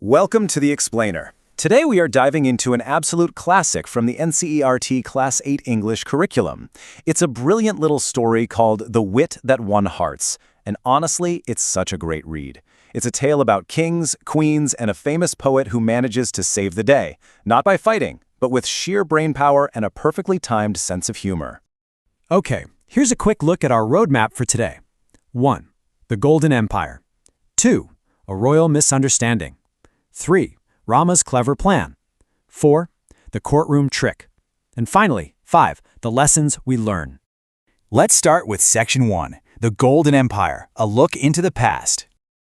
Welcome to The Explainer. Today we are diving into an absolute classic from the NCERT Class 8 English curriculum. It's a brilliant little story called The Wit That Won Hearts, and honestly, it's such a great read. It's a tale about kings, queens, and a famous poet who manages to save the day, not by fighting, but with sheer brainpower and a perfectly timed sense of humor. Okay, here's a quick look at our roadmap for today. 1. The Golden Empire. 2. A Royal Misunderstanding. 3. Rama's Clever Plan. 4. The Courtroom Trick. And finally, 5. The Lessons We Learn. Let's start with Section 1, The Golden Empire, a look into the past.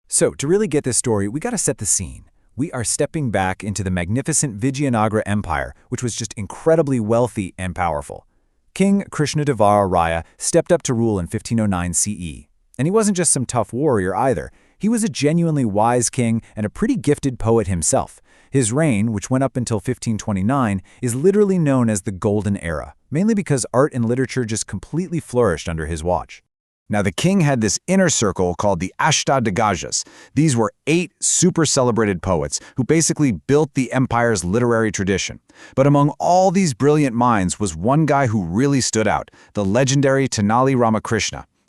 So, to really get this story, we gotta set the scene. We are stepping back into the magnificent Vijayanagara Empire, which was just incredibly wealthy and powerful. King Krishnadevaraya stepped up to rule in 1509 CE. And he wasn't just some tough warrior either. He was a genuinely wise king and a pretty gifted poet himself. His reign, which went up until 1529, is literally known as the Golden Era, mainly because art and literature just completely flourished under his watch. Now, the king had this inner circle called the Ashtadiggajs. These were 8 super celebrated poets who basically built the empire's literary tradition. But among all these brilliant minds was one guy who really stood out, the legendary Tenali Rama.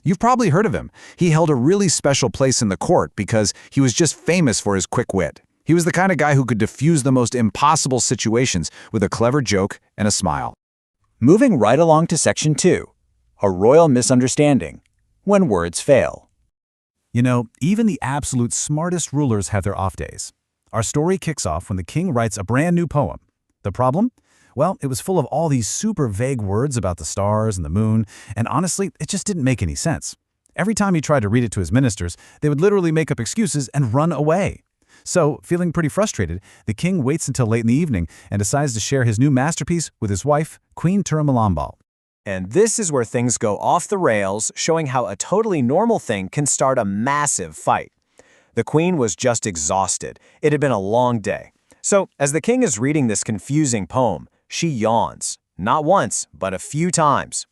You've probably heard of him. He held a really special place in the court because he was just famous for his quick wit. He was the kind of guy who could diffuse the most impossible situations with a clever joke and a smile. Moving right along to Section 2, A Royal Misunderstanding, When Words Fail. You know, even the absolute smartest rulers have their off days. Our story kicks off when the king writes a brand new poem. The problem? Well, it was full of all these super vague words about the stars and the moon, and honestly, it just didn't make any sense. Every time he tried to read it to his ministers, they would literally make up excuses and run away. So, feeling pretty frustrated, the king waits until late in the evening and decides to share his new masterpiece with his wife, Queen Tirumala. And this is where things go off the rails, showing how a totally normal thing can start a massive fight. The queen was just exhausted. It had been a long day. So, as the king is reading this confusing poem, she yawns, not once, but a few times.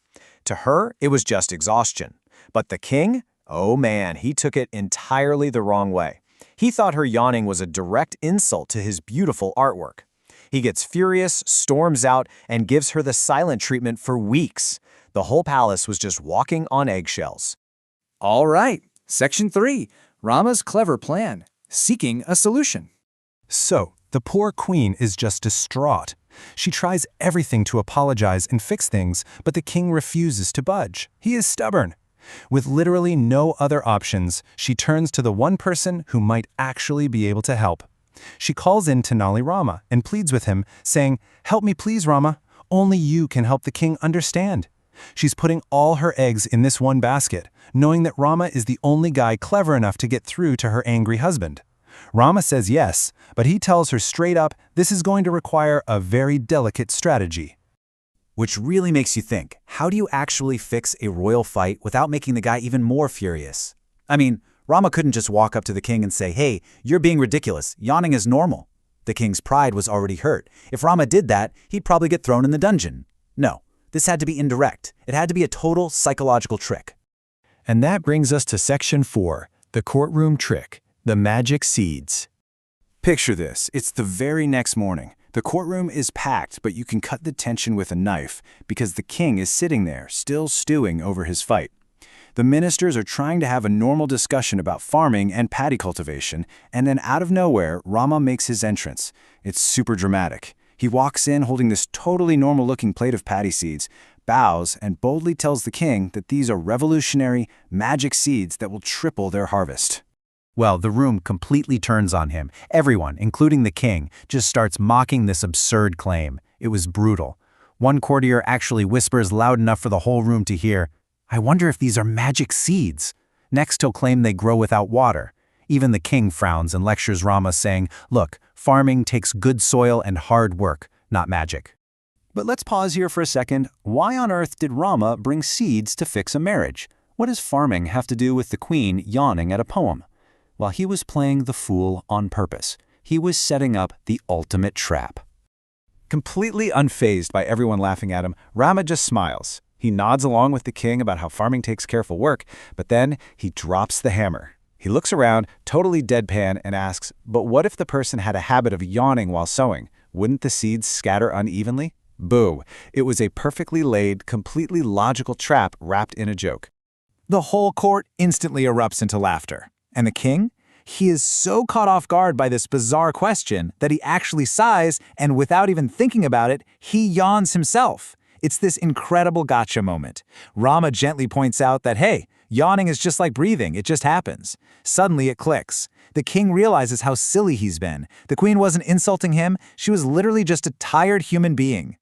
To her, it was just exhaustion. But the king? Oh man, he took it entirely the wrong way. He thought her yawning was a direct insult to his beautiful artwork. He gets furious, storms out, and gives her the silent treatment for weeks. The whole palace was just walking on eggshells. All right, Section 3, Rama's Clever Plan, Seeking a Solution. So, the poor queen is just distraught. She tries everything to apologize and fix things, but the king refuses to budge. He is stubborn. With literally no other options, she turns to the one person who might actually be able to help. She calls in Tenali Rama and pleads with him, saying, "Help me please, Rama. Only you can help the king understand." She's putting all her eggs in this one basket, knowing that Rama is the only guy clever enough to get through to her angry husband. Rama says yes, but he tells her straight up this is going to require a very delicate strategy. Which really makes you think, how do you actually fix a royal fight without making the guy even more furious? I mean, Rama couldn't just walk up to the king and say, "Hey, you're being ridiculous. Yawning is normal." The king's pride was already hurt. If Rama did that, he'd probably get thrown in the dungeon. No, this had to be indirect. It had to be a total psychological trick. And that brings us to Section 4, The Courtroom Trick, The Magic Seeds. Picture this. It's the very next morning. The courtroom is packed, but you can cut the tension with a knife because the king is sitting there, still stewing over his fight. The ministers are trying to have a normal discussion about farming and paddy cultivation, and then out of nowhere, Rama makes his entrance. It's super dramatic. He walks in holding this totally normal-looking plate of paddy seeds, bows, and boldly tells the king that these are revolutionary, magic seeds that will triple their harvest. Well, the room completely turns on him. Everyone, including the king, just starts mocking this absurd claim. It was brutal. One courtier actually whispers loud enough for the whole room to hear, "I wonder if these are magic seeds." Next, he'll claim they grow without water. Even the king frowns and lectures Rama, saying, "Look, farming takes good soil and hard work, not magic." But let's pause here for a second. Why on earth did Rama bring seeds to fix a marriage? What does farming have to do with the queen yawning at a poem? Well, he was playing the fool on purpose. He was setting up the ultimate trap. Completely unfazed by everyone laughing at him, Rama just smiles. He nods along with the king about how farming takes careful work, but then he drops the hammer. He looks around, totally deadpan, and asks, but what if the person had a habit of yawning while sewing? Wouldn't the seeds scatter unevenly? Boo. It was a perfectly laid, completely logical trap wrapped in a joke. The whole court instantly erupts into laughter. And the king? He is so caught off guard by this bizarre question that he actually sighs, and without even thinking about it, he yawns himself. It's this incredible gotcha moment. Rama gently points out that, hey, yawning is just like breathing, it just happens. Suddenly it clicks. The king realizes how silly he's been. The queen wasn't insulting him, she was literally just a tired human being.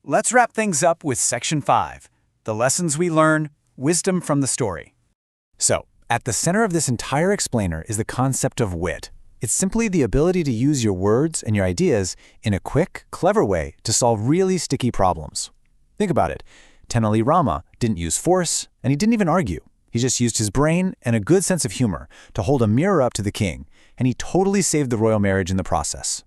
Let's wrap things up with Section 5. The lessons we learn, wisdom from the story. So, at the center of this entire explainer is the concept of wit. It's simply the ability to use your words and your ideas in a quick, clever way to solve really sticky problems. Think about it. Tenali Rama didn't use force, and he didn't even argue. He just used his brain and a good sense of humor to hold a mirror up to the king, and he totally saved the royal marriage in the process.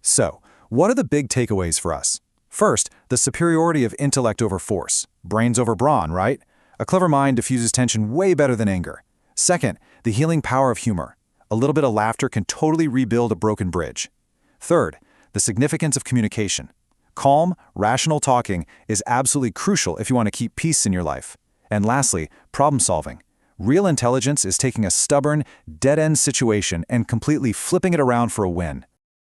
So, what are the big takeaways for us? First, the superiority of intellect over force. Brains over brawn, right? A clever mind diffuses tension way better than anger. Second, the healing power of humor. A little bit of laughter can totally rebuild a broken bridge. Third, the significance of communication. Calm, rational talking is absolutely crucial if you want to keep peace in your life. And lastly, problem solving. Real intelligence is taking a stubborn, dead-end situation and completely flipping it around for a win.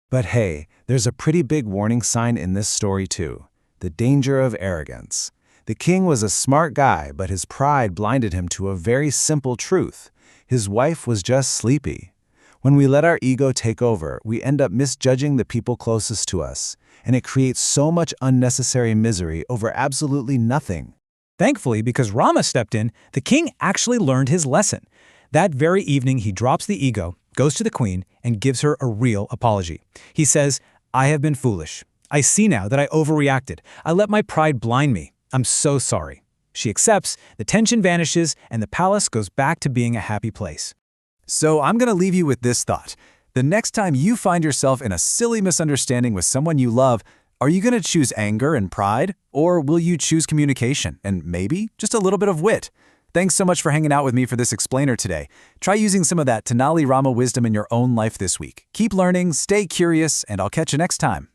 But hey, there's a pretty big warning sign in this story too. The danger of arrogance. The king was a smart guy, but his pride blinded him to a very simple truth. His wife was just sleepy. When we let our ego take over, we end up misjudging the people closest to us, and it creates so much unnecessary misery over absolutely nothing. Thankfully, because Rama stepped in, the king actually learned his lesson. That very evening, he drops the ego, goes to the queen, and gives her a real apology. He says, "I have been foolish. I see now that I overreacted. I let my pride blind me. I'm so sorry." She accepts, the tension vanishes, and the palace goes back to being a happy place. So I'm going to leave you with this thought. The next time you find yourself in a silly misunderstanding with someone you love, are you going to choose anger and pride, or will you choose communication and maybe just a little bit of wit? Thanks so much for hanging out with me for this explainer today. Try using some of that Tenali Rama wisdom in your own life this week. Keep learning, stay curious, and I'll catch you next time.